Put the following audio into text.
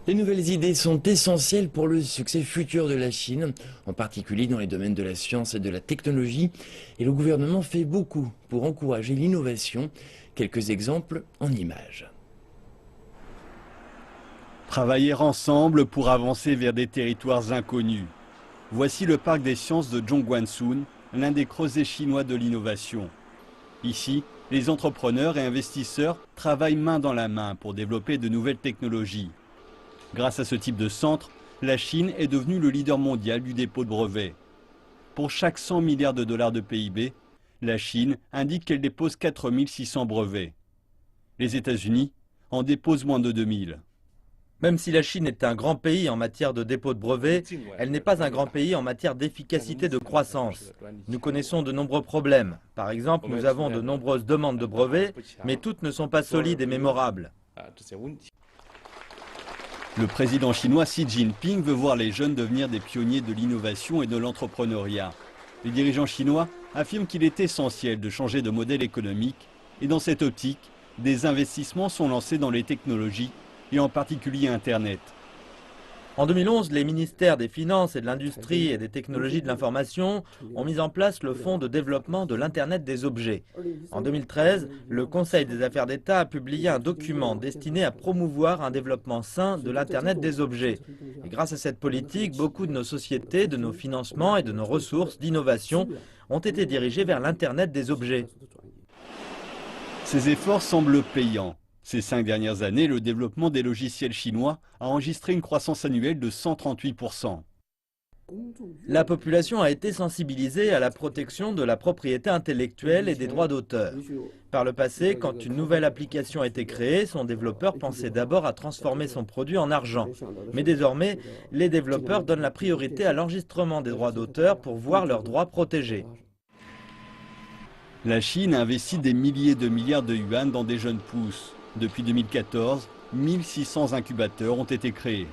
Les nouvelles idées sont essentielles pour le succès futur de la Chine, en particulier dans les domaines de la science et de la technologie. Et le gouvernement fait beaucoup pour encourager l'innovation. Quelques exemples en images. Travailler ensemble pour avancer vers des territoires inconnus. Voici le parc des sciences de Zhongguancun, l'un des creusets chinois de l'innovation. Ici, les entrepreneurs et investisseurs travaillent main dans la main pour développer de nouvelles technologies. Grâce à ce type de centre, la Chine est devenue le leader mondial du dépôt de brevets. Pour chaque 100 milliards de dollars de PIB, la Chine indique qu'elle dépose 4 600 brevets. Les États-Unis en déposent moins de 2000. Même si la Chine est un grand pays en matière de dépôt de brevets, elle n'est pas un grand pays en matière d'efficacité de croissance. Nous connaissons de nombreux problèmes. Par exemple, nous avons de nombreuses demandes de brevets, mais toutes ne sont pas solides et mémorables. Le président chinois Xi Jinping veut voir les jeunes devenir des pionniers de l'innovation et de l'entrepreneuriat. Les dirigeants chinois affirment qu'il est essentiel de changer de modèle économique et dans cette optique, des investissements sont lancés dans les technologies et en particulier Internet. En 2011, les ministères des Finances et de l'Industrie et des Technologies de l'Information ont mis en place le Fonds de développement de l'Internet des objets. En 2013, le Conseil des affaires d'État a publié un document destiné à promouvoir un développement sain de l'Internet des objets. Et grâce à cette politique, beaucoup de nos sociétés, de nos financements et de nos ressources d'innovation ont été dirigés vers l'Internet des objets. Ces efforts semblent payants. Ces 5 dernières années, le développement des logiciels chinois a enregistré une croissance annuelle de 138%. La population a été sensibilisée à la protection de la propriété intellectuelle et des droits d'auteur. Par le passé, quand une nouvelle application a été créée, son développeur pensait d'abord à transformer son produit en argent. Mais désormais, les développeurs donnent la priorité à l'enregistrement des droits d'auteur pour voir leurs droits protégés. La Chine a investi des milliers de milliards de yuan dans des jeunes pousses. Depuis 2014, 1600 incubateurs ont été créés.